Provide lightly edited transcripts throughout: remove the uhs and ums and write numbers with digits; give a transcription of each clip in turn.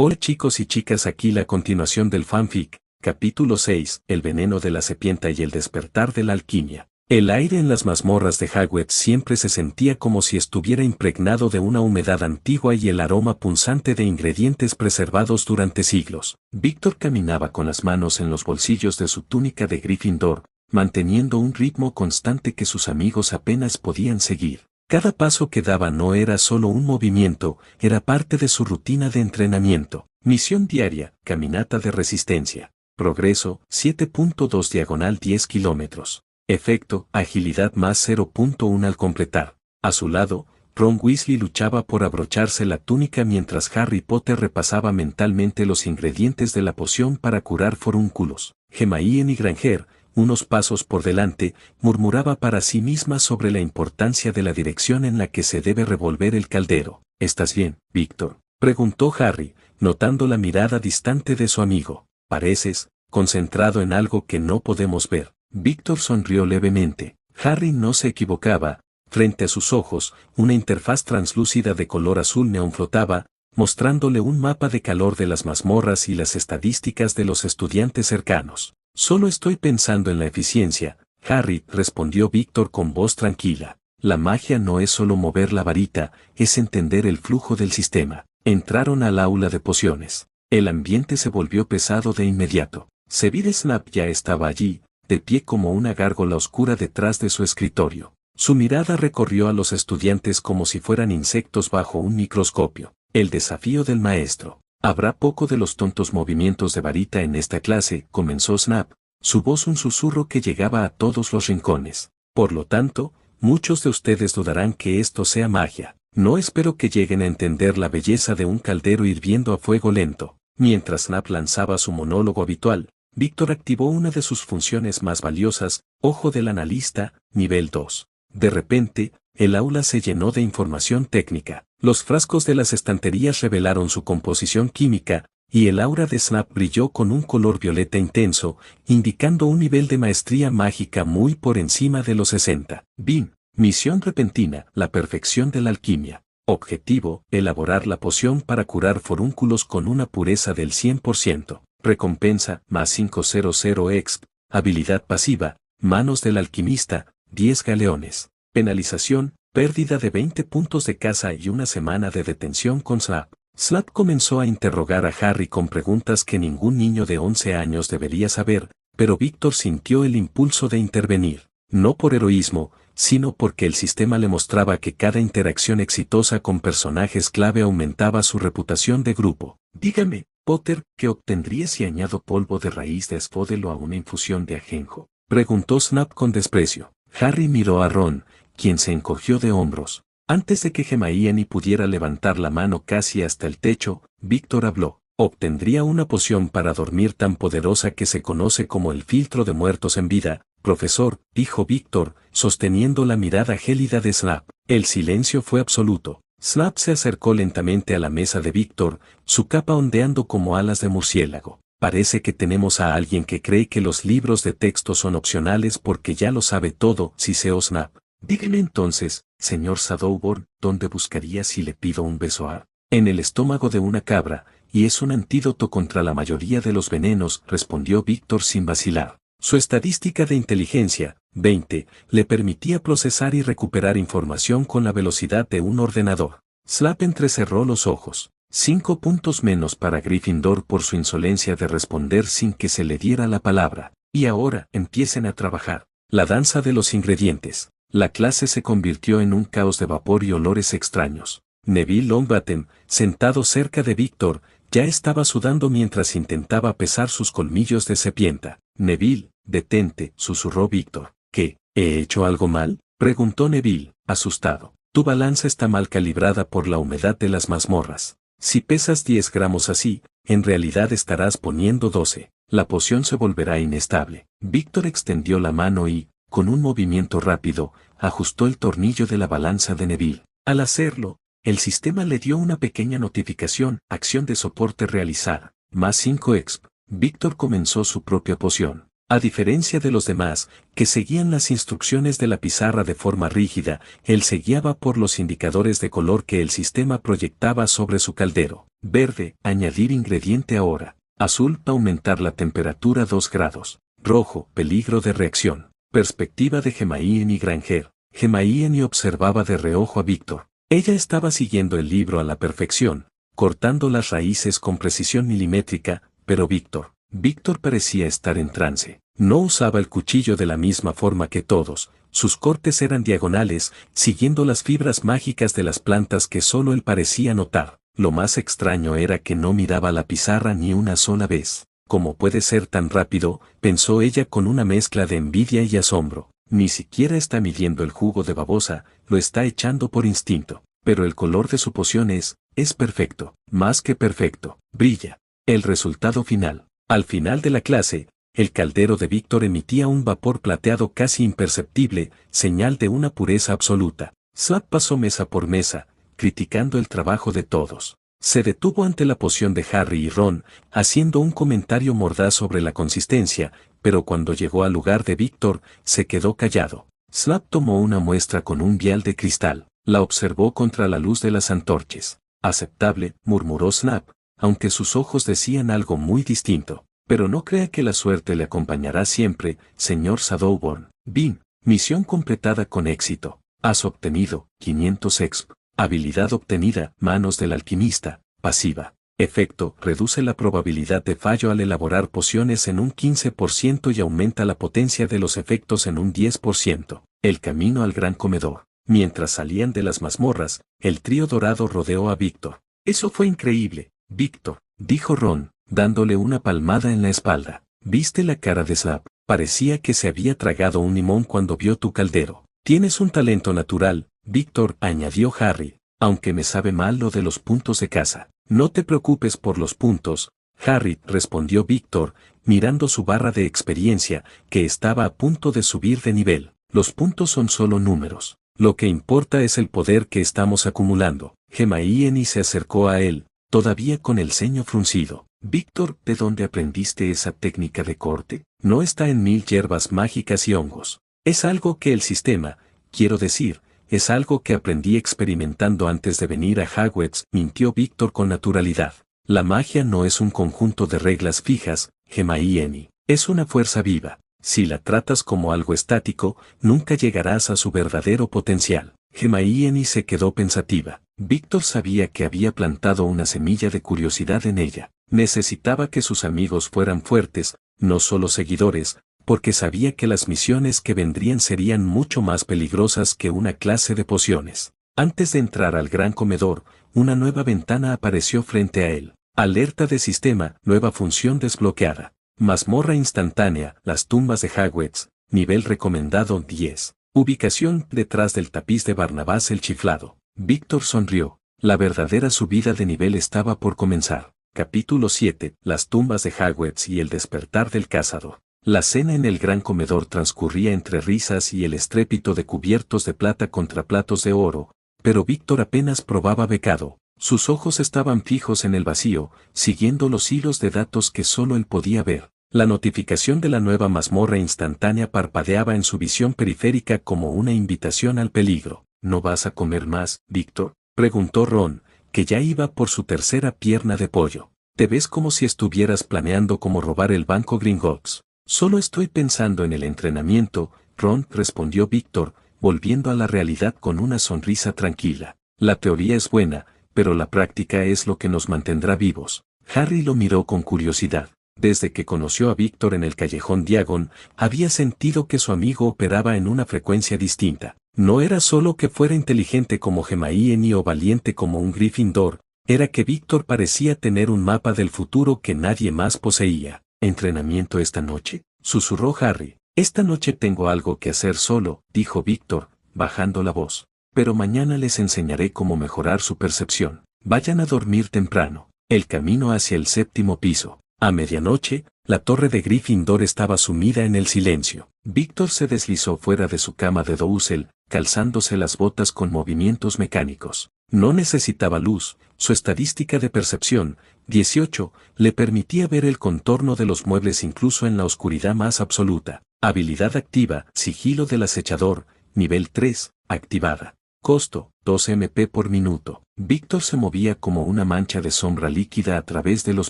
Hola chicos y chicas, aquí la continuación del fanfic, capítulo 6, el veneno de la serpiente y el despertar de la alquimia. El aire en las mazmorras de Hogwarts siempre se sentía como si estuviera impregnado de una humedad antigua y el aroma punzante de ingredientes preservados durante siglos. Víctor caminaba con las manos en los bolsillos de su túnica de Gryffindor, manteniendo un ritmo constante que sus amigos apenas podían seguir. Cada paso que daba no era solo un movimiento, era parte de su rutina de entrenamiento. Misión diaria, caminata de resistencia. Progreso, 7.2 diagonal 10 kilómetros. Efecto, agilidad más 0.1 al completar. A su lado, Ron Weasley luchaba por abrocharse la túnica mientras Harry Potter repasaba mentalmente los ingredientes de la poción para curar forúnculos. Hermione Granger, unos pasos por delante, murmuraba para sí misma sobre la importancia de la dirección en la que se debe revolver el caldero. ¿Estás bien, Víctor?, preguntó Harry, notando la mirada distante de su amigo. Pareces concentrado en algo que no podemos ver. Víctor sonrió levemente. Harry no se equivocaba. Frente a sus ojos, una interfaz translúcida de color azul neón flotaba, mostrándole un mapa de calor de las mazmorras y las estadísticas de los estudiantes cercanos. Solo estoy pensando en la eficiencia, Harry, respondió Víctor con voz tranquila. La magia no es solo mover la varita, es entender el flujo del sistema. Entraron al aula de pociones. El ambiente se volvió pesado de inmediato. Severus Snape ya estaba allí, de pie como una gárgola oscura detrás de su escritorio. Su mirada recorrió a los estudiantes como si fueran insectos bajo un microscopio. El desafío del maestro. Habrá poco de los tontos movimientos de varita en esta clase, comenzó Snape, su voz un susurro que llegaba a todos los rincones. Por lo tanto, muchos de ustedes dudarán que esto sea magia. No espero que lleguen a entender la belleza de un caldero hirviendo a fuego lento. Mientras Snape lanzaba su monólogo habitual, Víctor activó una de sus funciones más valiosas, Ojo del Analista, nivel 2. De repente, el aula se llenó de información técnica. Los frascos de las estanterías revelaron su composición química, y el aura de Snape brilló con un color violeta intenso, indicando un nivel de maestría mágica muy por encima de los 60. BIM. Misión repentina, la perfección de la alquimia. Objetivo, elaborar la poción para curar forúnculos con una pureza del 100%. Recompensa, más 500 exp. Habilidad pasiva, manos del alquimista, 10 galeones. Penalización, pérdida de 20 puntos de casa y una semana de detención con Snape. Snape comenzó a interrogar a Harry con preguntas que ningún niño de 11 años debería saber, pero Víctor sintió el impulso de intervenir. No por heroísmo, sino porque el sistema le mostraba que cada interacción exitosa con personajes clave aumentaba su reputación de grupo. Dígame, Potter, ¿qué obtendría si añado polvo de raíz de esfódelo a una infusión de ajenjo?, preguntó Snape con desprecio. Harry miró a Ron, quien se encogió de hombros. Antes de que Hermione pudiera levantar la mano casi hasta el techo, Víctor habló. Obtendría una poción para dormir tan poderosa que se conoce como el filtro de muertos en vida, profesor, dijo Víctor, sosteniendo la mirada gélida de Snape. El silencio fue absoluto. Snape se acercó lentamente a la mesa de Víctor, su capa ondeando como alas de murciélago. Parece que tenemos a alguien que cree que los libros de texto son opcionales porque ya lo sabe todo, siseó Snape. Dígame entonces, señor Shadowborn, ¿dónde buscaría si le pido un beso a? En el estómago de una cabra, y es un antídoto contra la mayoría de los venenos, respondió Víctor sin vacilar. Su estadística de inteligencia, 20, le permitía procesar y recuperar información con la velocidad de un ordenador. Snape entrecerró los ojos. 5 puntos menos para Gryffindor por su insolencia de responder sin que se le diera la palabra. Y ahora, empiecen a trabajar. La danza de los ingredientes. La clase se convirtió en un caos de vapor y olores extraños. Neville Longbottom, sentado cerca de Víctor, ya estaba sudando mientras intentaba pesar sus colmillos de serpiente. Neville, detente, susurró Víctor. ¿Qué? ¿He hecho algo mal?, preguntó Neville, asustado. Tu balanza está mal calibrada por la humedad de las mazmorras. Si pesas 10 gramos así, en realidad estarás poniendo 12. La poción se volverá inestable. Víctor extendió la mano y, con un movimiento rápido, ajustó el tornillo de la balanza de Neville. Al hacerlo, el sistema le dio una pequeña notificación, acción de soporte realizada, más 5 exp. Víctor comenzó su propia poción. A diferencia de los demás, que seguían las instrucciones de la pizarra de forma rígida, él se guiaba por los indicadores de color que el sistema proyectaba sobre su caldero. Verde, añadir ingrediente ahora. Azul, aumentar la temperatura 2 grados. Rojo, peligro de reacción. Perspectiva de Hermione Granger. Hermione observaba de reojo a Víctor. Ella estaba siguiendo el libro a la perfección, cortando las raíces con precisión milimétrica, pero Víctor parecía estar en trance. No usaba el cuchillo de la misma forma que todos, sus cortes eran diagonales, siguiendo las fibras mágicas de las plantas que solo él parecía notar. Lo más extraño era que no miraba la pizarra ni una sola vez. ¿Cómo puede ser tan rápido?, pensó ella con una mezcla de envidia y asombro. Ni siquiera está midiendo el jugo de babosa, lo está echando por instinto. Pero el color de su poción es perfecto, más que perfecto, brilla. El resultado final. Al final de la clase, el caldero de Víctor emitía un vapor plateado casi imperceptible, señal de una pureza absoluta. Snape pasó mesa por mesa, criticando el trabajo de todos. Se detuvo ante la poción de Harry y Ron, haciendo un comentario mordaz sobre la consistencia, pero cuando llegó al lugar de Víctor, se quedó callado. Snape tomó una muestra con un vial de cristal, la observó contra la luz de las antorchas. Aceptable, murmuró Snape, aunque sus ojos decían algo muy distinto. Pero no crea que la suerte le acompañará siempre, señor Shadowborn. Bien, misión completada con éxito. Has obtenido 500 exp. Habilidad obtenida, manos del alquimista, pasiva. Efecto, reduce la probabilidad de fallo al elaborar pociones en un 15% y aumenta la potencia de los efectos en un 10%. El camino al gran comedor. Mientras salían de las mazmorras, el trío dorado rodeó a Víctor. Eso fue increíble, Víctor, dijo Ron, dándole una palmada en la espalda. ¿Viste la cara de Snape? Parecía que se había tragado un limón cuando vio tu caldero. Tienes un talento natural, Víctor, añadió Harry, aunque me sabe mal lo de los puntos de caza. No te preocupes por los puntos, Harry, respondió Víctor, mirando su barra de experiencia, que estaba a punto de subir de nivel. Los puntos son solo números. Lo que importa es el poder que estamos acumulando. Hermione se acercó a él, todavía con el ceño fruncido. Víctor, ¿de dónde aprendiste esa técnica de corte? No está en 1000 hierbas mágicas y hongos. Es algo que el sistema, quiero decir, es algo que aprendí experimentando antes de venir a Hogwarts, mintió Víctor con naturalidad. La magia no es un conjunto de reglas fijas, Hermione, es una fuerza viva. Si la tratas como algo estático, nunca llegarás a su verdadero potencial. Hermione se quedó pensativa. Víctor sabía que había plantado una semilla de curiosidad en ella. Necesitaba que sus amigos fueran fuertes, no solo seguidores, porque sabía que las misiones que vendrían serían mucho más peligrosas que una clase de pociones. Antes de entrar al gran comedor, una nueva ventana apareció frente a él. Alerta de sistema, nueva función desbloqueada. Mazmorra instantánea, las tumbas de Hogwarts, nivel recomendado 10. Ubicación detrás del tapiz de Barnabás el chiflado. Víctor sonrió. La verdadera subida de nivel estaba por comenzar. Capítulo 7. Las tumbas de Hogwarts y el despertar del cazador. La cena en el gran comedor transcurría entre risas y el estrépito de cubiertos de plata contra platos de oro, pero Víctor apenas probaba becado. Sus ojos estaban fijos en el vacío, siguiendo los hilos de datos que solo él podía ver. La notificación de la nueva mazmorra instantánea parpadeaba en su visión periférica como una invitación al peligro. ¿No vas a comer más, Víctor?, preguntó Ron, que ya iba por su tercera pierna de pollo. Te ves como si estuvieras planeando cómo robar el banco Gringotts. Solo estoy pensando en el entrenamiento, Ron, respondió Víctor, volviendo a la realidad con una sonrisa tranquila. La teoría es buena, pero la práctica es lo que nos mantendrá vivos. Harry lo miró con curiosidad. Desde que conoció a Víctor en el callejón Diagon, había sentido que su amigo operaba en una frecuencia distinta. No era solo que fuera inteligente como Hermione o valiente como un Gryffindor, era que Víctor parecía tener un mapa del futuro que nadie más poseía. ¿Entrenamiento esta noche?, susurró Harry. Esta noche tengo algo que hacer solo, dijo Víctor, bajando la voz. Pero mañana les enseñaré cómo mejorar su percepción. Vayan a dormir temprano. El camino hacia el 7º piso. A medianoche, la torre de Gryffindor estaba sumida en el silencio. Víctor se deslizó fuera de su cama de dosel, calzándose las botas con movimientos mecánicos. No necesitaba luz, su estadística de percepción, 18. Le permitía ver el contorno de los muebles incluso en la oscuridad más absoluta. Habilidad activa, sigilo del acechador, nivel 3, activada. Costo, 2 MP por minuto. Víctor se movía como una mancha de sombra líquida a través de los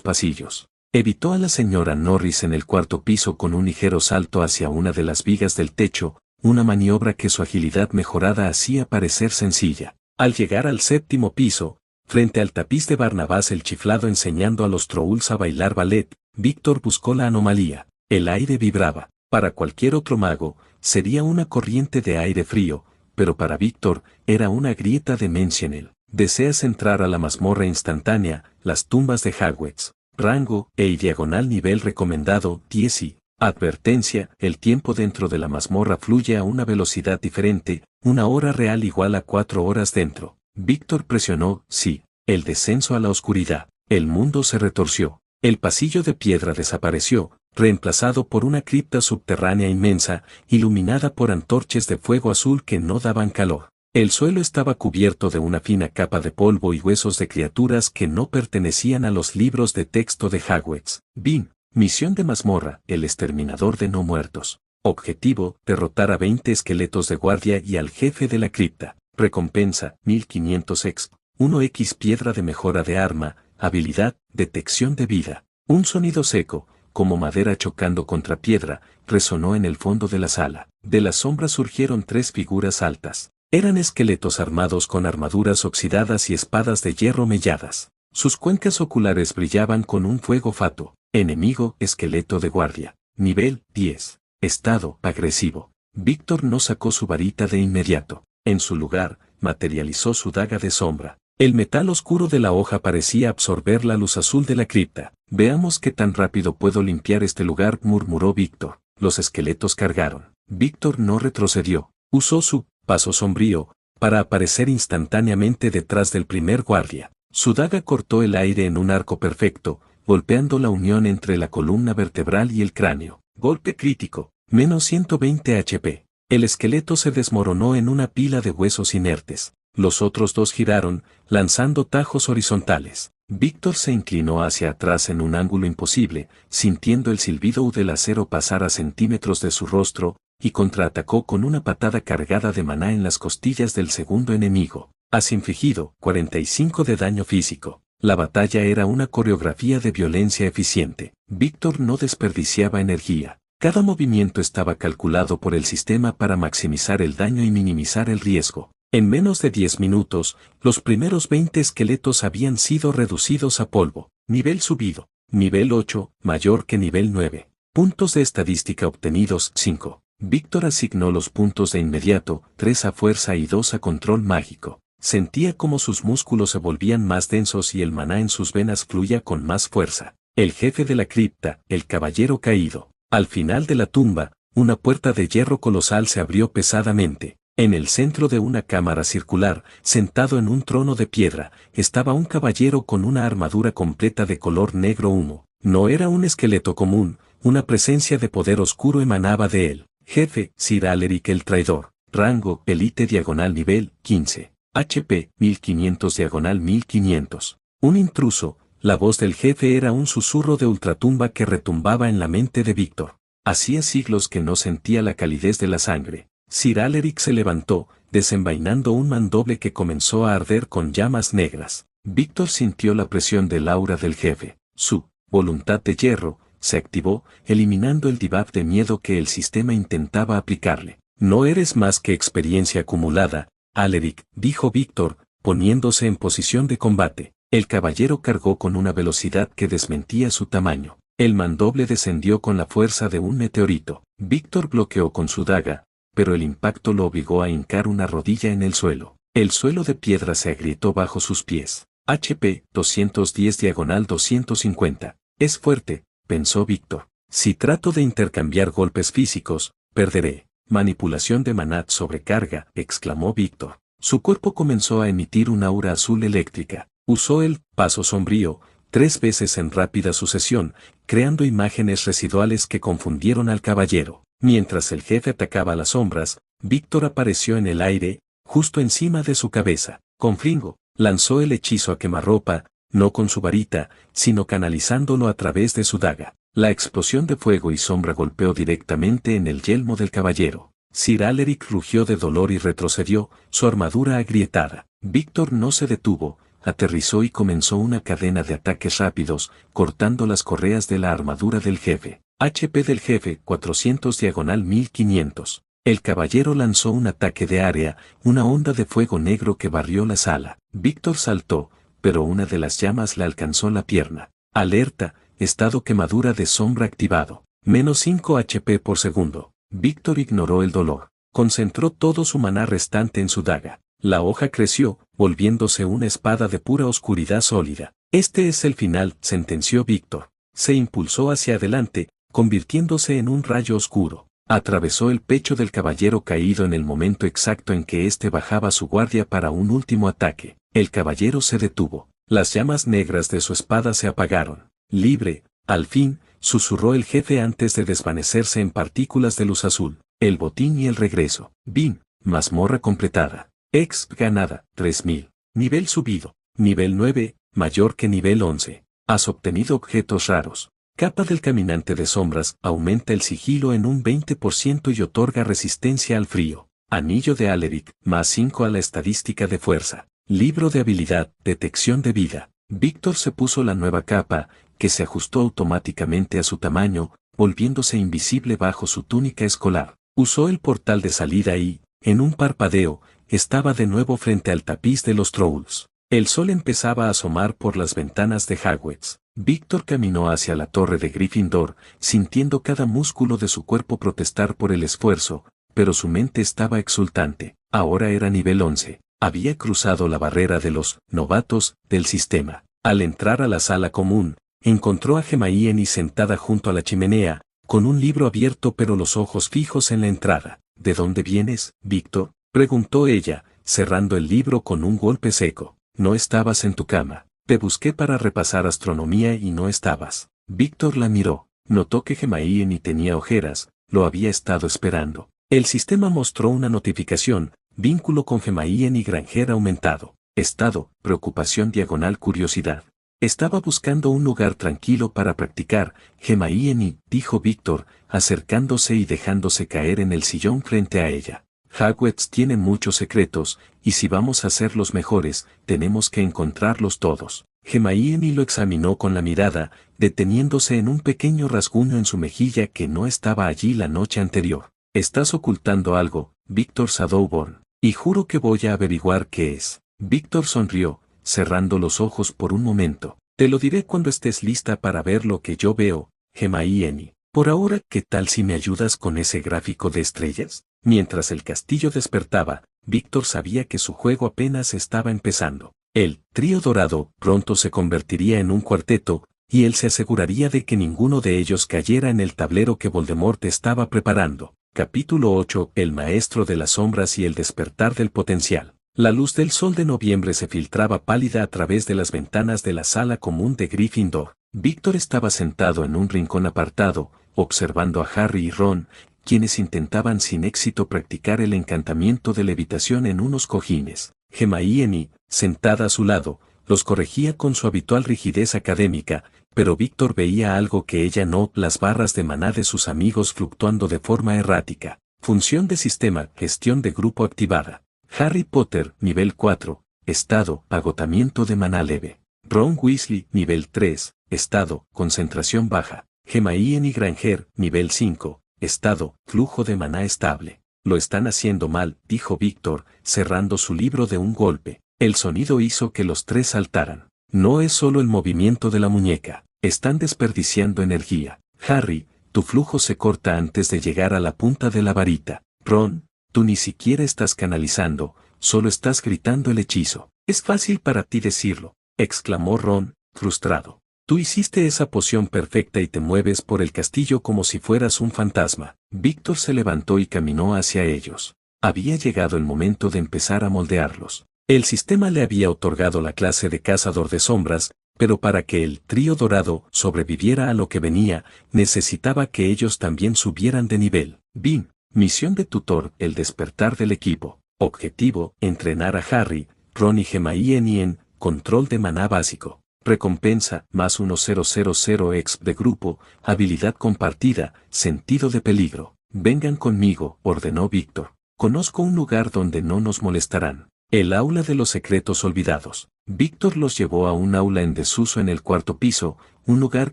pasillos. Evitó a la señora Norris en el cuarto piso con un ligero salto hacia una de las vigas del techo, una maniobra que su agilidad mejorada hacía parecer sencilla. Al llegar al séptimo piso, frente al tapiz de Barnabás el chiflado enseñando a los trolls a bailar ballet, Víctor buscó la anomalía. El aire vibraba. Para cualquier otro mago, sería una corriente de aire frío, pero para Víctor, era una grieta dimensional. ¿Deseas entrar a la mazmorra instantánea, las tumbas de Hogwarts? Rango, y diagonal nivel recomendado, 10 y. Advertencia, el tiempo dentro de la mazmorra fluye a una velocidad diferente, 1 hora real igual a 4 horas dentro. Víctor presionó, sí, el descenso a la oscuridad. El mundo se retorció. El pasillo de piedra desapareció, reemplazado por una cripta subterránea inmensa, iluminada por antorchas de fuego azul que no daban calor. El suelo estaba cubierto de una fina capa de polvo y huesos de criaturas que no pertenecían a los libros de texto de Hogwarts. Bin. Misión de mazmorra, el exterminador de no muertos. Objetivo, derrotar a 20 esqueletos de guardia y al jefe de la cripta. Recompensa, 1500 exp. 1x piedra de mejora de arma, habilidad, detección de vida. Un sonido seco, como madera chocando contra piedra, resonó en el fondo de la sala. De las sombras surgieron 3 figuras altas. Eran esqueletos armados con armaduras oxidadas y espadas de hierro melladas. Sus cuencas oculares brillaban con un fuego fatuo. Enemigo, esqueleto de guardia. Nivel 10. Estado, agresivo. Víctor no sacó su varita de inmediato. En su lugar, materializó su daga de sombra. El metal oscuro de la hoja parecía absorber la luz azul de la cripta. Veamos qué tan rápido puedo limpiar este lugar, murmuró Víctor. Los esqueletos cargaron. Víctor no retrocedió. Usó su paso sombrío para aparecer instantáneamente detrás del primer guardia. Su daga cortó el aire en un arco perfecto, golpeando la unión entre la columna vertebral y el cráneo. Golpe crítico, menos 120 HP. El esqueleto se desmoronó en una pila de huesos inertes. Los otros 2 giraron, lanzando tajos horizontales. Víctor se inclinó hacia atrás en un ángulo imposible, sintiendo el silbido del acero pasar a centímetros de su rostro, y contraatacó con una patada cargada de maná en las costillas del segundo enemigo. Has infligido 45 de daño físico. La batalla era una coreografía de violencia eficiente. Víctor no desperdiciaba energía. Cada movimiento estaba calculado por el sistema para maximizar el daño y minimizar el riesgo. En menos de 10 minutos, los primeros 20 esqueletos habían sido reducidos a polvo. Nivel subido. Nivel 8, mayor que nivel 9. Puntos de estadística obtenidos, 5. Víctor asignó los puntos de inmediato, 3 a fuerza y 2 a control mágico. Sentía como sus músculos se volvían más densos y el maná en sus venas fluía con más fuerza. El jefe de la cripta, el caballero caído. Al final de la tumba, una puerta de hierro colosal se abrió pesadamente. En el centro de una cámara circular, sentado en un trono de piedra, estaba un caballero con una armadura completa de color negro humo. No era un esqueleto común, una presencia de poder oscuro emanaba de él. Jefe, Sir Alaric el traidor. Rango, Elite diagonal nivel, 15. HP, 1500 diagonal 1500. Un intruso. La voz del jefe era un susurro de ultratumba que retumbaba en la mente de Víctor. Hacía siglos que no sentía la calidez de la sangre. Sir Alaric se levantó, desenvainando un mandoble que comenzó a arder con llamas negras. Víctor sintió la presión del aura del jefe. Su voluntad de hierro se activó, eliminando el debuff de miedo que el sistema intentaba aplicarle. No eres más que experiencia acumulada, Alaric, dijo Víctor, poniéndose en posición de combate. El caballero cargó con una velocidad que desmentía su tamaño. El mandoble descendió con la fuerza de un meteorito. Víctor bloqueó con su daga, pero el impacto lo obligó a hincar una rodilla en el suelo. El suelo de piedra se agrietó bajo sus pies. HP 210 diagonal 250. Es fuerte, pensó Víctor. Si trato de intercambiar golpes físicos, perderé. Manipulación de maná sobrecarga, exclamó Víctor. Su cuerpo comenzó a emitir una aura azul eléctrica. Usó el paso sombrío 3 veces en rápida sucesión, creando imágenes residuales que confundieron al caballero. Mientras el jefe atacaba las sombras, Víctor apareció en el aire, justo encima de su cabeza. Confringo, lanzó el hechizo a quemarropa, no con su varita, sino canalizándolo a través de su daga. La explosión de fuego y sombra golpeó directamente en el yelmo del caballero. Sir Alaric rugió de dolor y retrocedió, su armadura agrietada. Víctor no se detuvo, aterrizó y comenzó una cadena de ataques rápidos, cortando las correas de la armadura del jefe. HP del jefe 400/1500. El caballero lanzó un ataque de área, una onda de fuego negro que barrió la sala. Víctor saltó, pero una de las llamas le alcanzó la pierna. Alerta, estado quemadura de sombra activado. -5 HP por segundo. Víctor ignoró el dolor. Concentró todo su maná restante en su daga. La hoja creció, volviéndose una espada de pura oscuridad sólida. Este es el final, sentenció Víctor. Se impulsó hacia adelante, convirtiéndose en un rayo oscuro. Atravesó el pecho del caballero caído en el momento exacto en que éste bajaba su guardia para un último ataque. El caballero se detuvo. Las llamas negras de su espada se apagaron. Libre, al fin, susurró el jefe antes de desvanecerse en partículas de luz azul. El botín y el regreso. Bin, mazmorra completada. Exp ganada, 3000. Nivel subido. Nivel 9, mayor que nivel 11. Has obtenido objetos raros. Capa del caminante de sombras, aumenta el sigilo en un 20% y otorga resistencia al frío. Anillo de Alaric, +5 a la estadística de fuerza. Libro de habilidad, detección de vida. Víctor se puso la nueva capa, que se ajustó automáticamente a su tamaño, volviéndose invisible bajo su túnica escolar. Usó el portal de salida y, en un parpadeo, estaba de nuevo frente al tapiz de los Trolls. El sol empezaba a asomar por las ventanas de Hogwarts. Víctor caminó hacia la torre de Gryffindor, sintiendo cada músculo de su cuerpo protestar por el esfuerzo, pero su mente estaba exultante. Ahora era nivel 11. Había cruzado la barrera de los novatos del sistema. Al entrar a la sala común, encontró a Hermione sentada junto a la chimenea, con un libro abierto pero los ojos fijos en la entrada. ¿De dónde vienes, Víctor?, preguntó ella, cerrando el libro con un golpe seco. No estabas en tu cama. Te busqué para repasar astronomía y no estabas. Víctor la miró. Notó que Hermione tenía ojeras, lo había estado esperando. El sistema mostró una notificación, vínculo con Hermione Granger aumentado. Estado, preocupación / curiosidad. Estaba buscando un lugar tranquilo para practicar, Hermione, dijo Víctor, acercándose y dejándose caer en el sillón frente a ella. Hogwarts tiene muchos secretos, y si vamos a ser los mejores, tenemos que encontrarlos todos. Hermione lo examinó con la mirada, deteniéndose en un pequeño rasguño en su mejilla que no estaba allí la noche anterior. Estás ocultando algo, Víctor Shadowborn, y juro que voy a averiguar qué es. Víctor sonrió, cerrando los ojos por un momento. Te lo diré cuando estés lista para ver lo que yo veo, Hermione. Por ahora, ¿qué tal si me ayudas con ese gráfico de estrellas? Mientras el castillo despertaba, Víctor sabía que su juego apenas estaba empezando. El trío dorado pronto se convertiría en un cuarteto, y él se aseguraría de que ninguno de ellos cayera en el tablero que Voldemort estaba preparando. Capítulo 8. El maestro de las sombras y el despertar del potencial. La luz del sol de noviembre se filtraba pálida a través de las ventanas de la sala común de Gryffindor. Víctor estaba sentado en un rincón apartado, observando a Harry y Ron, quienes intentaban sin éxito practicar el encantamiento de levitación en unos cojines. Hermione, sentada a su lado, los corregía con su habitual rigidez académica, pero Víctor veía algo que ella no: las barras de maná de sus amigos fluctuando de forma errática. Función de sistema, gestión de grupo activada. Harry Potter, nivel 4, estado, agotamiento de maná leve. Ron Weasley, nivel 3, estado, concentración baja. Hermione Granger, nivel 5, estado, flujo de maná estable. Lo están haciendo mal, dijo Víctor, cerrando su libro de un golpe. El sonido hizo que los tres saltaran. No es solo el movimiento de la muñeca, están desperdiciando energía. Harry, tu flujo se corta antes de llegar a la punta de la varita. Ron, tú ni siquiera estás canalizando, solo estás gritando el hechizo. Es fácil para ti decirlo, exclamó Ron, frustrado. Tú hiciste esa poción perfecta y te mueves por el castillo como si fueras un fantasma. Víctor se levantó y caminó hacia ellos. Había llegado el momento de empezar a moldearlos. El sistema le había otorgado la clase de cazador de sombras, pero para que el trío dorado sobreviviera a lo que venía, necesitaba que ellos también subieran de nivel. Bin, misión de tutor, el despertar del equipo. Objetivo, entrenar a Harry, Ron y Hermione en control de maná básico. Recompensa, más 1000 exp de grupo, habilidad compartida, sentido de peligro. Vengan conmigo, ordenó Víctor. Conozco un lugar donde no nos molestarán. El aula de los secretos olvidados. Víctor los llevó a un aula en desuso en el cuarto piso, un lugar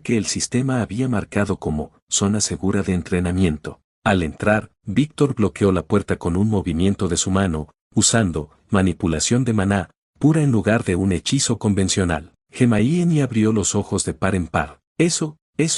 que el sistema había marcado como zona segura de entrenamiento. Al entrar, Víctor bloqueó la puerta con un movimiento de su mano, usando manipulación de maná pura en lugar de un hechizo convencional. Hermione abrió los ojos de par en par. Eso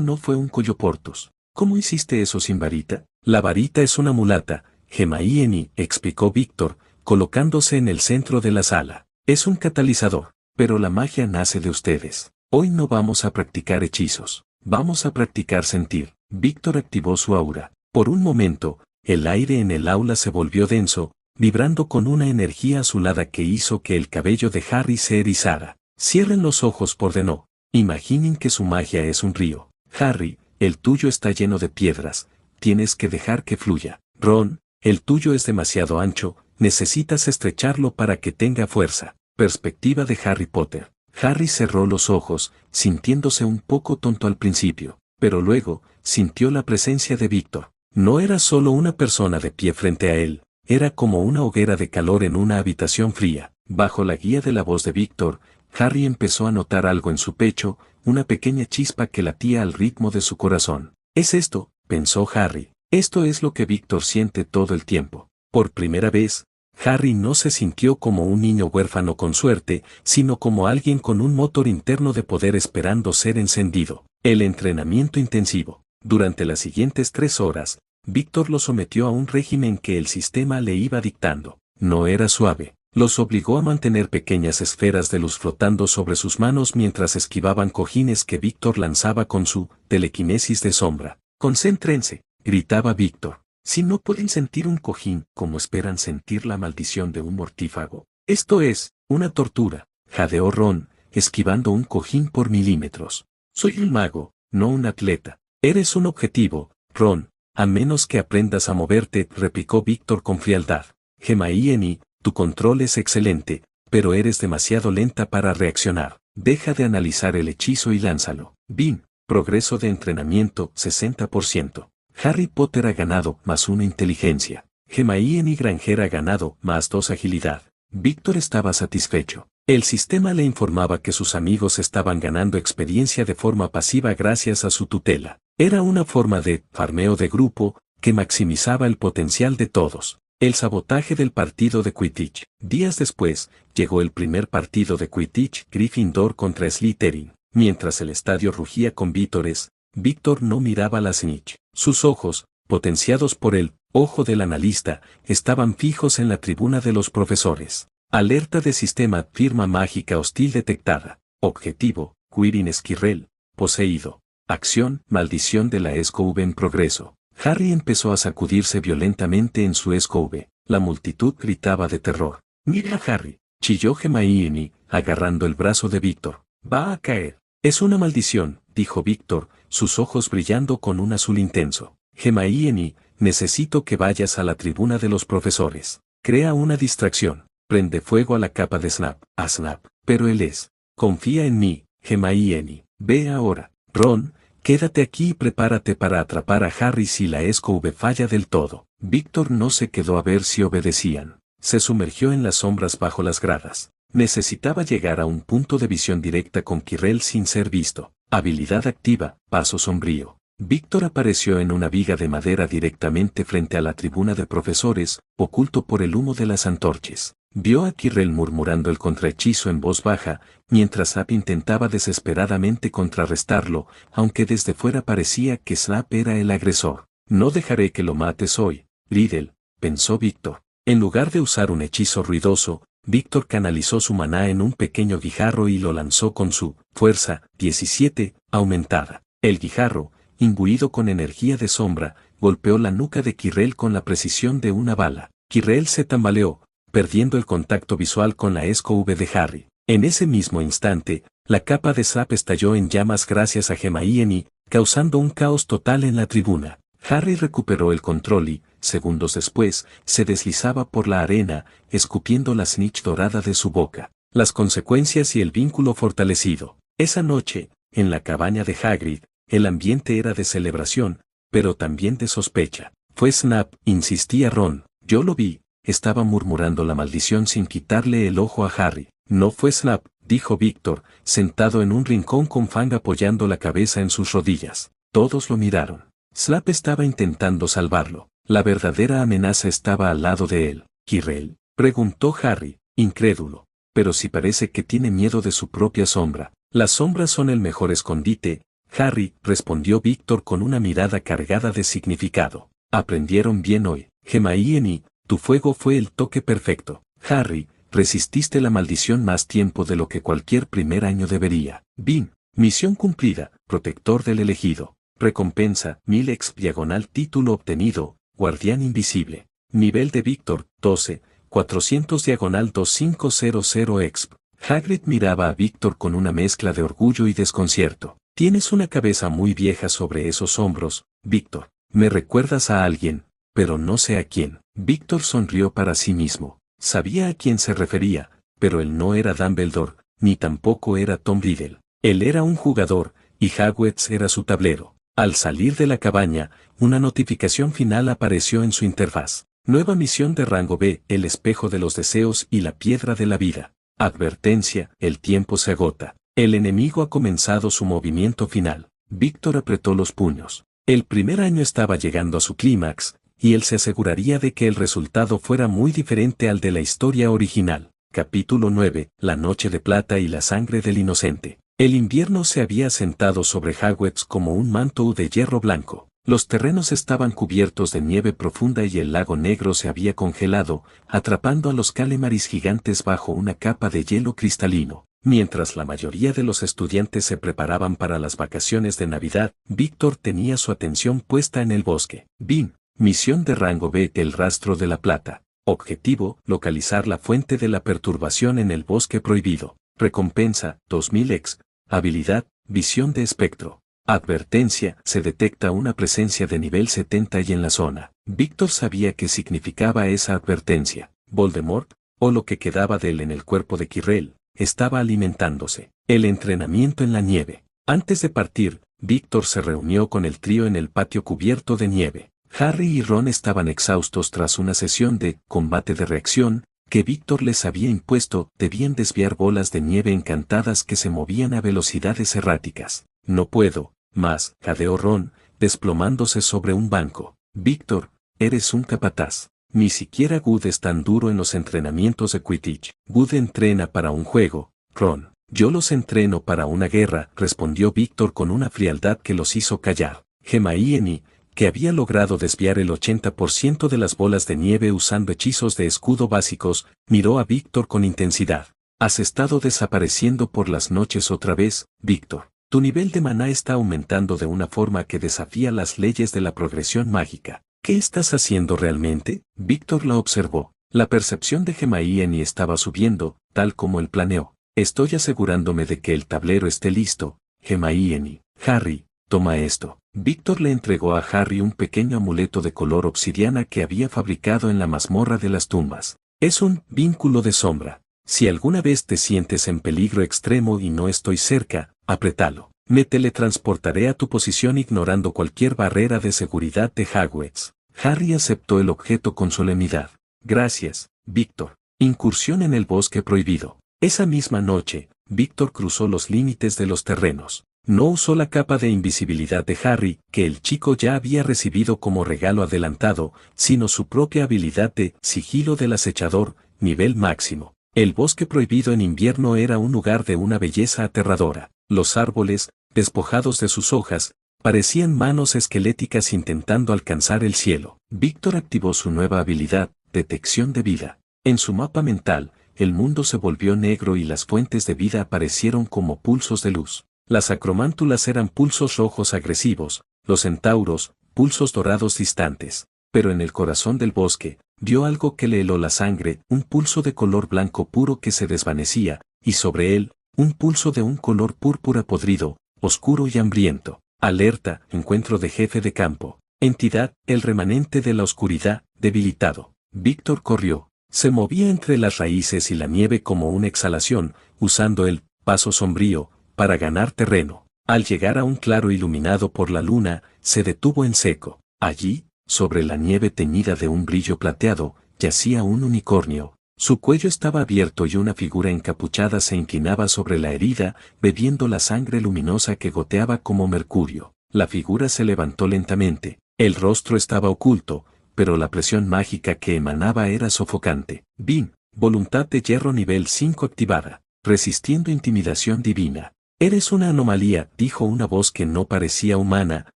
no fue un colloportus. ¿Cómo hiciste eso sin varita? La varita es una mulata, Hermione, explicó Víctor, colocándose en el centro de la sala. Es un catalizador, pero la magia nace de ustedes. Hoy no vamos a practicar hechizos, vamos a practicar sentir. Víctor activó su aura. Por un momento, el aire en el aula se volvió denso, vibrando con una energía azulada que hizo que el cabello de Harry se erizara. Cierren los ojos, ordenó. Imaginen que su magia es un río. Harry, el tuyo está lleno de piedras, tienes que dejar que fluya. Ron, el tuyo es demasiado ancho, necesitas estrecharlo para que tenga fuerza. Perspectiva de Harry Potter. Harry cerró los ojos, sintiéndose un poco tonto al principio, pero luego, sintió la presencia de Víctor. No era solo una persona de pie frente a él, era como una hoguera de calor en una habitación fría. Bajo la guía de la voz de Víctor, Harry empezó a notar algo en su pecho, una pequeña chispa que latía al ritmo de su corazón. Es esto, pensó Harry. Esto es lo que Víctor siente todo el tiempo. Por primera vez, Harry no se sintió como un niño huérfano con suerte, sino como alguien con un motor interno de poder esperando ser encendido. El entrenamiento intensivo. Durante las siguientes 3 horas, Víctor lo sometió a un régimen que el sistema le iba dictando. No era suave. Los obligó a mantener pequeñas esferas de luz flotando sobre sus manos mientras esquivaban cojines que Víctor lanzaba con su telequinesis de sombra. Concéntrense, gritaba Víctor. Si no pueden sentir un cojín, ¿cómo esperan sentir la maldición de un mortífago? Esto es una tortura, jadeó Ron, esquivando un cojín por milímetros. Soy un mago, no un atleta. Eres un objetivo, Ron, a menos que aprendas a moverte, replicó Víctor con frialdad. Hermione, tu control es excelente, pero eres demasiado lenta para reaccionar. Deja de analizar el hechizo y lánzalo. Bin, progreso de entrenamiento, 60%. Harry Potter ha ganado, +1 inteligencia. Hermione Granger ha ganado, +2 agilidad. Víctor estaba satisfecho. El sistema le informaba que sus amigos estaban ganando experiencia de forma pasiva gracias a su tutela. Era una forma de farmeo de grupo que maximizaba el potencial de todos. El sabotaje del partido de Quidditch. Días después, llegó el primer partido de Quidditch Gryffindor contra Slytherin. Mientras el estadio rugía con vítores, Víctor no miraba la snitch. Sus ojos, potenciados por el ojo del analista, estaban fijos en la tribuna de los profesores. Alerta de sistema, firma mágica hostil detectada. Objetivo, Quirin Esquirrel, poseído. Acción, maldición de la SQV en progreso. Harry empezó a sacudirse violentamente en su SQV. La multitud gritaba de terror. Mira Harry, chilló Hermione, agarrando el brazo de Víctor. Va a caer. Es una maldición, dijo Víctor, sus ojos brillando con un azul intenso. Hermione, necesito que vayas a la tribuna de los profesores. Crea una distracción. Prende fuego a la capa de Snap. A Snap. Pero él es. Confía en mí, Hermione. Ve ahora. Ron, quédate aquí y prepárate para atrapar a Harry si la SQV falla del todo. Víctor no se quedó a ver si obedecían. Se sumergió en las sombras bajo las gradas. Necesitaba llegar a un punto de visión directa con Quirrell sin ser visto. Habilidad activa, paso sombrío. Víctor apareció en una viga de madera directamente frente a la tribuna de profesores, oculto por el humo de las antorchas. Vio a Quirrell murmurando el contrahechizo en voz baja, mientras Snap intentaba desesperadamente contrarrestarlo, aunque desde fuera parecía que Snap era el agresor. No dejaré que lo mates hoy, Riddle, pensó Víctor. En lugar de usar un hechizo ruidoso, Víctor canalizó su maná en un pequeño guijarro y lo lanzó con su fuerza 17 aumentada. El guijarro, imbuido con energía de sombra, golpeó la nuca de Quirrell con la precisión de una bala. Quirrell se tambaleó, perdiendo el contacto visual con la SQV de Harry. En ese mismo instante, la capa de Snap estalló en llamas gracias a Hermione, causando un caos total en la tribuna. Harry recuperó el control y, segundos después, se deslizaba por la arena, escupiendo la snitch dorada de su boca. Las consecuencias y el vínculo fortalecido. Esa noche, en la cabaña de Hagrid, el ambiente era de celebración, pero también de sospecha. Fue Snap, insistía Ron. Yo lo vi, estaba murmurando la maldición sin quitarle el ojo a Harry. No fue Snap, dijo Víctor, sentado en un rincón con Fang apoyando la cabeza en sus rodillas. Todos lo miraron. Snap estaba intentando salvarlo. La verdadera amenaza estaba al lado de él. ¿Quirrell?, preguntó Harry, incrédulo. Pero si parece que tiene miedo de su propia sombra. Las sombras son el mejor escondite, Harry, respondió Víctor con una mirada cargada de significado. Aprendieron bien hoy. Hermione, tu fuego fue el toque perfecto. Harry, resististe la maldición más tiempo de lo que cualquier primer año debería. Bin, misión cumplida, protector del elegido. Recompensa, 1000 exp diagonal título obtenido, guardián invisible. Nivel de Víctor, 12, 400 diagonal 2500 exp. Hagrid miraba a Víctor con una mezcla de orgullo y desconcierto. Tienes una cabeza muy vieja sobre esos hombros, Víctor. Me recuerdas a alguien, pero no sé a quién. Víctor sonrió para sí mismo. Sabía a quién se refería, pero él no era Dumbledore, ni tampoco era Tom Riddle. Él era un jugador, y Hogwarts era su tablero. Al salir de la cabaña, una notificación final apareció en su interfaz. Nueva misión de rango B, el espejo de los deseos y la piedra de la vida. Advertencia, el tiempo se agota. El enemigo ha comenzado su movimiento final. Víctor apretó los puños. El primer año estaba llegando a su clímax, y él se aseguraría de que el resultado fuera muy diferente al de la historia original. Capítulo 9, La Noche de Plata y la Sangre del Inocente. El invierno se había sentado sobre Hogwarts como un manto de hierro blanco. Los terrenos estaban cubiertos de nieve profunda y el lago negro se había congelado, atrapando a los calemaris gigantes bajo una capa de hielo cristalino. Mientras la mayoría de los estudiantes se preparaban para las vacaciones de Navidad, Víctor tenía su atención puesta en el bosque. Bin, misión de rango B, el rastro de la plata. Objetivo, localizar la fuente de la perturbación en el bosque prohibido. Recompensa, 2000 exp. Habilidad, visión de espectro. Advertencia, se detecta una presencia de nivel 70 y en la zona. Víctor sabía qué significaba esa advertencia. Voldemort, o lo que quedaba de él en el cuerpo de Quirrell, estaba alimentándose. El entrenamiento en la nieve. Antes de partir, Víctor se reunió con el trío en el patio cubierto de nieve. Harry y Ron estaban exhaustos tras una sesión de combate de reacción que Víctor les había impuesto. Debían desviar bolas de nieve encantadas que se movían a velocidades erráticas. No puedo más, jadeó Ron, desplomándose sobre un banco. Víctor, eres un capataz. Ni siquiera Good es tan duro en los entrenamientos de Quidditch. Good entrena para un juego, Ron. Yo los entreno para una guerra, respondió Víctor con una frialdad que los hizo callar. Hermione, que había logrado desviar el 80% de las bolas de nieve usando hechizos de escudo básicos, miró a Víctor con intensidad. Has estado desapareciendo por las noches otra vez, Víctor. Tu nivel de maná está aumentando de una forma que desafía las leyes de la progresión mágica. ¿Qué estás haciendo realmente? Víctor la observó. La percepción de Hermione estaba subiendo, tal como él planeó. Estoy asegurándome de que el tablero esté listo. Hermione, Harry, toma esto. Víctor le entregó a Harry un pequeño amuleto de color obsidiana que había fabricado en la mazmorra de las tumbas. Es un vínculo de sombra. Si alguna vez te sientes en peligro extremo y no estoy cerca, apretalo. Me teletransportaré a tu posición ignorando cualquier barrera de seguridad de Hogwarts. Harry aceptó el objeto con solemnidad. Gracias, Víctor. Incursión en el bosque prohibido. Esa misma noche, Víctor cruzó los límites de los terrenos. No usó la capa de invisibilidad de Harry, que el chico ya había recibido como regalo adelantado, sino su propia habilidad de sigilo del acechador, nivel máximo. El bosque prohibido en invierno era un lugar de una belleza aterradora. Los árboles, despojados de sus hojas, parecían manos esqueléticas intentando alcanzar el cielo. Víctor activó su nueva habilidad, detección de vida. En su mapa mental, el mundo se volvió negro y las fuentes de vida aparecieron como pulsos de luz. Las acromántulas eran pulsos rojos agresivos, los centauros, pulsos dorados distantes. Pero en el corazón del bosque, vio algo que le heló la sangre, un pulso de color blanco puro que se desvanecía, y sobre él, un pulso de un color púrpura podrido, oscuro y hambriento. Alerta, encuentro de jefe de campo. Entidad, el remanente de la oscuridad, debilitado. Víctor corrió. Se movía entre las raíces y la nieve como una exhalación, usando el paso sombrío, para ganar terreno. Al llegar a un claro iluminado por la luna, se detuvo en seco. Allí, sobre la nieve teñida de un brillo plateado, yacía un unicornio. Su cuello estaba abierto y una figura encapuchada se inclinaba sobre la herida, bebiendo la sangre luminosa que goteaba como mercurio. La figura se levantó lentamente. El rostro estaba oculto, pero la presión mágica que emanaba era sofocante. Bin, voluntad de hierro nivel 5 activada, resistiendo intimidación divina. Eres una anomalía, dijo una voz que no parecía humana,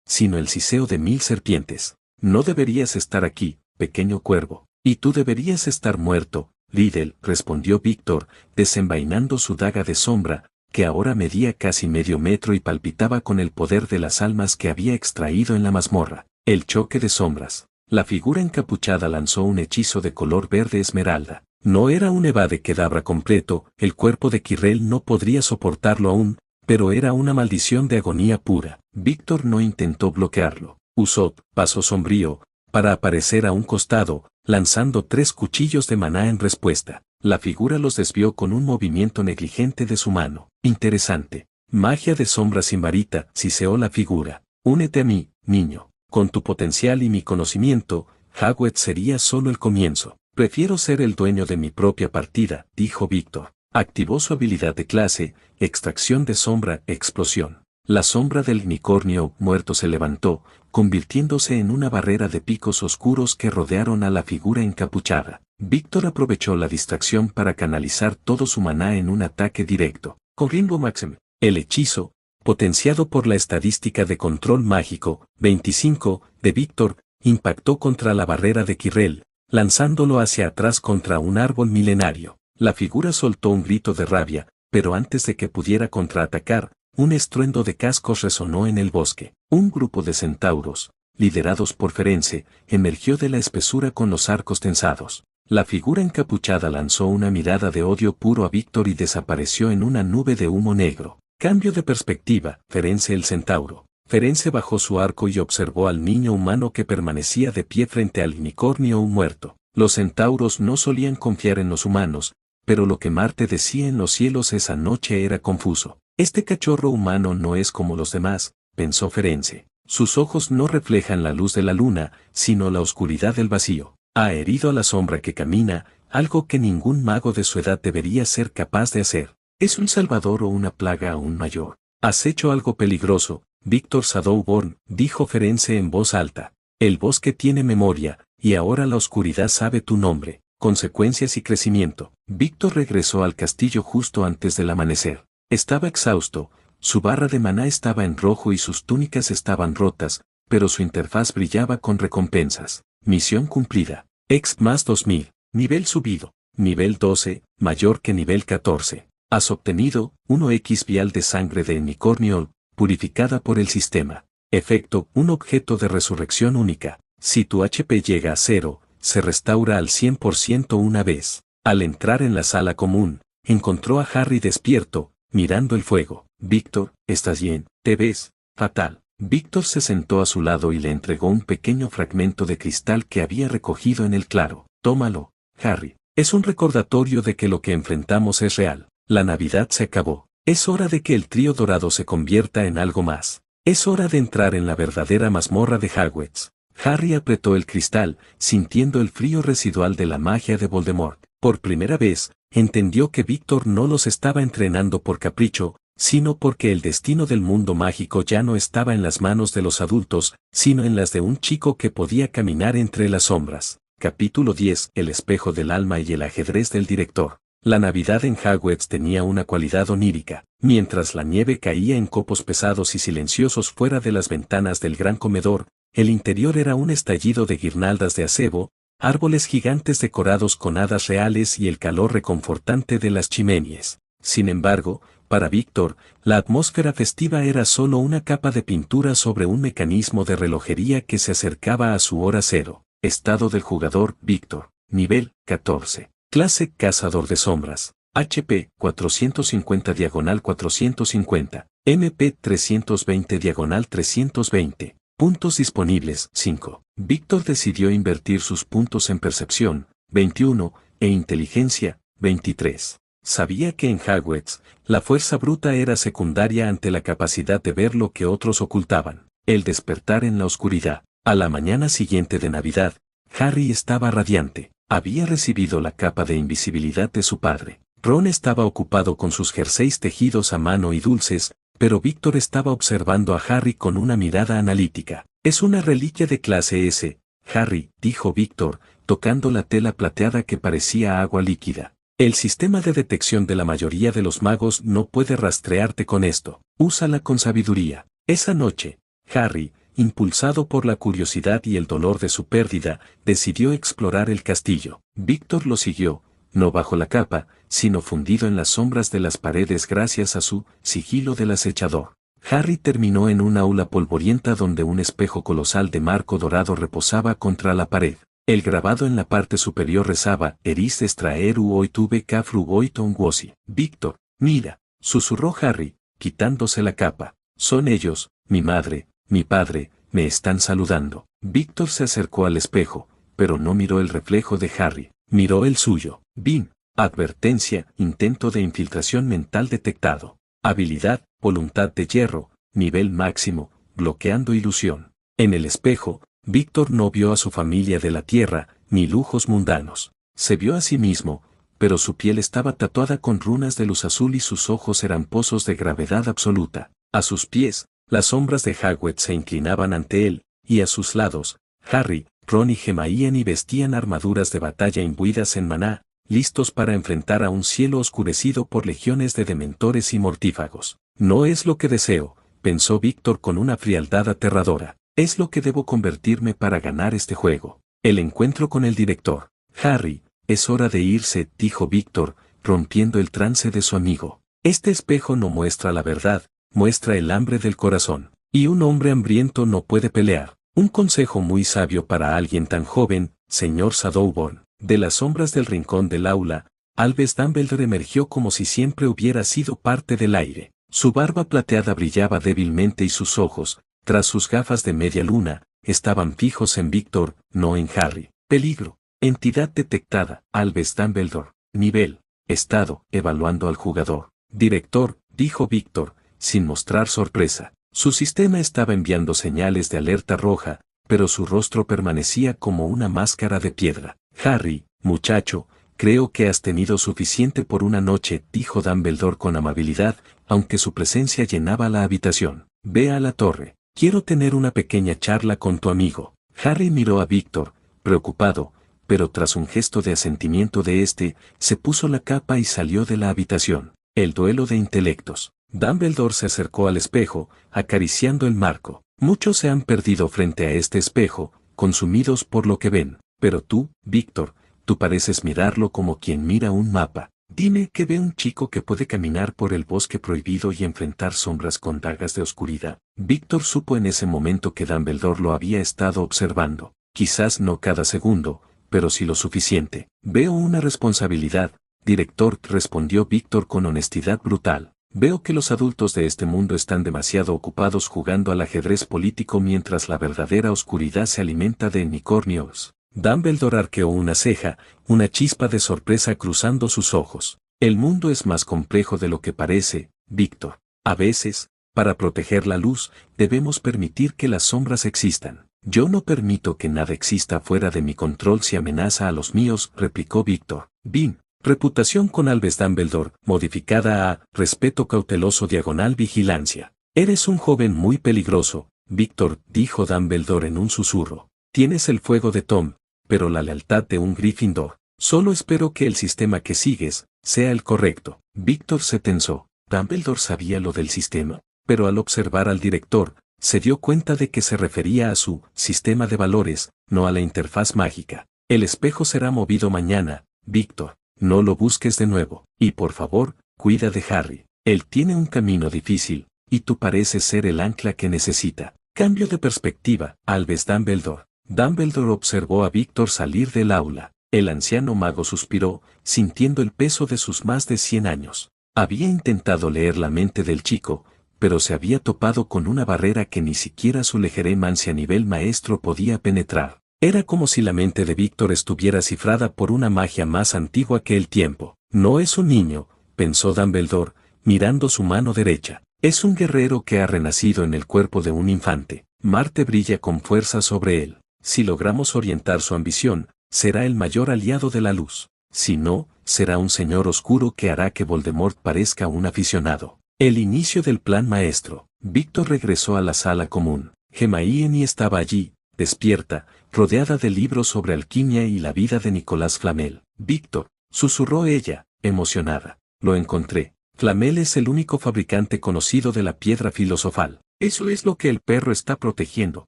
sino el siseo de 1000 serpientes. No deberías estar aquí, pequeño cuervo. Y tú deberías estar muerto, Liddell, respondió Víctor, desenvainando su daga de sombra, que ahora medía casi medio metro y palpitaba con el poder de las almas que había extraído en la mazmorra. El choque de sombras. La figura encapuchada lanzó un hechizo de color verde esmeralda. No era un evade kedavra completo, el cuerpo de Quirrell no podría soportarlo aún, pero era una maldición de agonía pura. Víctor no intentó bloquearlo. Usó paso sombrío, para aparecer a un costado, lanzando 3 cuchillos de maná en respuesta. La figura los desvió con un movimiento negligente de su mano. Interesante. Magia de sombra simbarita, siseó la figura. Únete a mí, niño. Con tu potencial y mi conocimiento, Hagwed sería solo el comienzo. Prefiero ser el dueño de mi propia partida, dijo Víctor. Activó su habilidad de clase, extracción de sombra, explosión. La sombra del unicornio muerto se levantó, convirtiéndose en una barrera de picos oscuros que rodearon a la figura encapuchada. Víctor aprovechó la distracción para canalizar todo su maná en un ataque directo. Corrimbo Maxim. El hechizo, potenciado por la estadística de control mágico, 25, de Víctor, impactó contra la barrera de Quirrell, lanzándolo hacia atrás contra un árbol milenario. La figura soltó un grito de rabia, pero antes de que pudiera contraatacar, un estruendo de cascos resonó en el bosque. Un grupo de centauros, liderados por Ference, emergió de la espesura con los arcos tensados. La figura encapuchada lanzó una mirada de odio puro a Víctor y desapareció en una nube de humo negro. Cambio de perspectiva, Ference el centauro. Ference bajó su arco y observó al niño humano que permanecía de pie frente al unicornio muerto. Los centauros no solían confiar en los humanos, pero lo que Marte decía en los cielos esa noche era confuso. Este cachorro humano no es como los demás, pensó Ference. Sus ojos no reflejan la luz de la luna, sino la oscuridad del vacío. Ha herido a la sombra que camina, algo que ningún mago de su edad debería ser capaz de hacer. ¿Es un salvador o una plaga aún mayor? Has hecho algo peligroso, Víctor Shadowborn, dijo Ference en voz alta. El bosque tiene memoria, y ahora la oscuridad sabe tu nombre, consecuencias y crecimiento. Víctor regresó al castillo justo antes del amanecer. Estaba exhausto, su barra de maná estaba en rojo y sus túnicas estaban rotas, pero su interfaz brillaba con recompensas. Misión cumplida. Ex más 2000. Nivel subido. Nivel 12, mayor que nivel 14. Has obtenido 1x vial de sangre de unicornio, purificada por el sistema. Efecto, un objeto de resurrección única. Si tu HP llega a 0, se restaura al 100% una vez. Al entrar en la sala común, encontró a Harry despierto, mirando el fuego. Víctor, ¿estás bien? ¿Te ves? Fatal. Víctor se sentó a su lado y le entregó un pequeño fragmento de cristal que había recogido en el claro. Tómalo, Harry. Es un recordatorio de que lo que enfrentamos es real. La Navidad se acabó. Es hora de que el trío dorado se convierta en algo más. Es hora de entrar en la verdadera mazmorra de Hogwarts. Harry apretó el cristal, sintiendo el frío residual de la magia de Voldemort. Por primera vez, entendió que Víctor no los estaba entrenando por capricho, sino porque el destino del mundo mágico ya no estaba en las manos de los adultos, sino en las de un chico que podía caminar entre las sombras. Capítulo 10. El espejo del alma y el ajedrez del director. La Navidad en Hogwarts tenía una cualidad onírica. Mientras la nieve caía en copos pesados y silenciosos fuera de las ventanas del gran comedor, el interior era un estallido de guirnaldas de acebo, árboles gigantes decorados con hadas reales y el calor reconfortante de las chimeneas. Sin embargo, para Víctor, la atmósfera festiva era solo una capa de pintura sobre un mecanismo de relojería que se acercaba a su hora cero. Estado del jugador, Víctor. Nivel 14. Clase Cazador de Sombras. HP 450/450. MP 320/320. Puntos disponibles 5. Víctor decidió invertir sus puntos en percepción, 21, e inteligencia, 23. Sabía que en Hogwarts, la fuerza bruta era secundaria ante la capacidad de ver lo que otros ocultaban. El despertar en la oscuridad. A la mañana siguiente de Navidad, Harry estaba radiante. Había recibido la capa de invisibilidad de su padre. Ron estaba ocupado con sus jerseys tejidos a mano y dulces, pero Víctor estaba observando a Harry con una mirada analítica. «Es una reliquia de clase S, Harry», dijo Víctor, tocando la tela plateada que parecía agua líquida. «El sistema de detección de la mayoría de los magos no puede rastrearte con esto. Úsala con sabiduría». Esa noche, Harry, impulsado por la curiosidad y el dolor de su pérdida, decidió explorar el castillo. Víctor lo siguió, no bajo la capa, sino fundido en las sombras de las paredes gracias a su sigilo del acechador. Harry terminó en un aula polvorienta donde un espejo colosal de marco dorado reposaba contra la pared. El grabado en la parte superior rezaba: «Eris extraeru oitube cafru oiton wosi». «Víctor, mira», susurró Harry, quitándose la capa. «Son ellos, mi madre, mi padre, me están saludando». Víctor se acercó al espejo, pero no miró el reflejo de Harry, miró el suyo. «Bim». Advertencia: intento de infiltración mental detectado. Habilidad: voluntad de hierro, nivel máximo, bloqueando ilusión. En el espejo, Víctor no vio a su familia de la tierra, ni lujos mundanos. Se vio a sí mismo, pero su piel estaba tatuada con runas de luz azul y sus ojos eran pozos de gravedad absoluta. A sus pies, las sombras de Hogwarts se inclinaban ante él, y a sus lados, Harry, Ron y Hermione vestían armaduras de batalla imbuidas en maná, listos para enfrentar a un cielo oscurecido por legiones de dementores y mortífagos. «No es lo que deseo», pensó Víctor con una frialdad aterradora. «Es lo que debo convertirme para ganar este juego». El encuentro con el director. «Harry, es hora de irse», dijo Víctor, rompiendo el trance de su amigo. «Este espejo no muestra la verdad, muestra el hambre del corazón. Y un hombre hambriento no puede pelear». Un consejo muy sabio para alguien tan joven, señor Shadowborn. De las sombras del rincón del aula, Albus Dumbledore emergió como si siempre hubiera sido parte del aire. Su barba plateada brillaba débilmente y sus ojos, tras sus gafas de media luna, estaban fijos en Víctor, no en Harry. «Peligro. Entidad detectada. Albus Dumbledore. Nivel. Estado. Evaluando al jugador». «Director», dijo Víctor, sin mostrar sorpresa. Su sistema estaba enviando señales de alerta roja, pero su rostro permanecía como una máscara de piedra. «Harry, muchacho, creo que has tenido suficiente por una noche», dijo Dumbledore con amabilidad, aunque su presencia llenaba la habitación. «Ve a la torre. Quiero tener una pequeña charla con tu amigo». Harry miró a Víctor, preocupado, pero tras un gesto de asentimiento de este, se puso la capa y salió de la habitación. El duelo de intelectos. Dumbledore se acercó al espejo, acariciando el marco. «Muchos se han perdido frente a este espejo, consumidos por lo que ven. Pero tú, Víctor, tú pareces mirarlo como quien mira un mapa. Dime qué ve un chico que puede caminar por el bosque prohibido y enfrentar sombras con dagas de oscuridad». Víctor supo en ese momento que Dumbledore lo había estado observando. Quizás no cada segundo, pero sí lo suficiente. «Veo una responsabilidad, director», respondió Víctor con honestidad brutal. «Veo que los adultos de este mundo están demasiado ocupados jugando al ajedrez político mientras la verdadera oscuridad se alimenta de unicornios». Dumbledore arqueó una ceja, una chispa de sorpresa cruzando sus ojos. «El mundo es más complejo de lo que parece, Víctor. A veces, para proteger la luz, debemos permitir que las sombras existan». «Yo no permito que nada exista fuera de mi control si amenaza a los míos», replicó Víctor. «Bim». Reputación con Albus Dumbledore, modificada a respeto cauteloso / vigilancia. «Eres un joven muy peligroso, Víctor», dijo Dumbledore en un susurro. «Tienes el fuego de Tom, pero la lealtad de un Gryffindor. Solo espero que el sistema que sigues sea el correcto». Víctor se tensó. Dumbledore sabía lo del sistema, pero al observar al director, se dio cuenta de que se refería a su sistema de valores, no a la interfaz mágica. «El espejo será movido mañana, Víctor. No lo busques de nuevo. Y por favor, cuida de Harry. Él tiene un camino difícil, y tú pareces ser el ancla que necesita». Cambio de perspectiva. Albus Dumbledore. Dumbledore observó a Víctor salir del aula. El anciano mago suspiró, sintiendo el peso de sus más de 100 años. Había intentado leer la mente del chico, pero se había topado con una barrera que ni siquiera su legeremancia a nivel maestro podía penetrar. Era como si la mente de Víctor estuviera cifrada por una magia más antigua que el tiempo. No es un niño, pensó Dumbledore, mirando su mano derecha. Es un guerrero que ha renacido en el cuerpo de un infante. Marte brilla con fuerza sobre él. Si logramos orientar su ambición, será el mayor aliado de la luz. Si no, será un señor oscuro que hará que Voldemort parezca un aficionado. El inicio del plan maestro. Víctor regresó a la sala común. Hermione estaba allí, despierta, rodeada de libros sobre alquimia y la vida de Nicolás Flamel. Víctor, susurró ella, emocionada. Lo encontré. Flamel es el único fabricante conocido de la piedra filosofal. Eso es lo que el perro está protegiendo.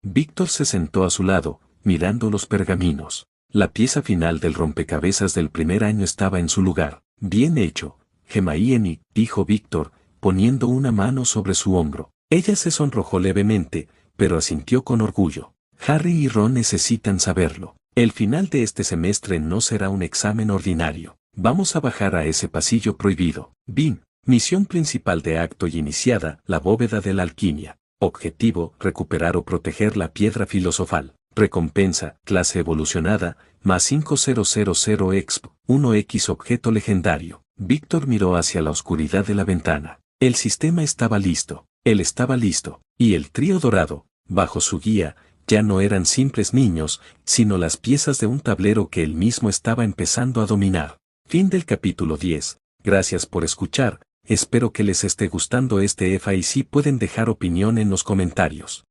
Víctor se sentó a su lado, mirando los pergaminos. La pieza final del rompecabezas del primer año estaba en su lugar. Bien hecho, Hermione, dijo Víctor, poniendo una mano sobre su hombro. Ella se sonrojó levemente, pero asintió con orgullo. Harry y Ron necesitan saberlo. El final de este semestre no será un examen ordinario. Vamos a bajar a ese pasillo prohibido. Bin. Misión principal de acto y iniciada, la bóveda de la alquimia. Objetivo, recuperar o proteger la piedra filosofal. Recompensa, clase evolucionada, más 5000 exp, 1x objeto legendario. Víctor miró hacia la oscuridad de la ventana. El sistema estaba listo. Él estaba listo. Y el trío dorado, bajo su guía, ya no eran simples niños, sino las piezas de un tablero que él mismo estaba empezando a dominar. Fin del capítulo 10. Gracias por escuchar. Espero que les esté gustando este EFA y si pueden dejar opinión en los comentarios.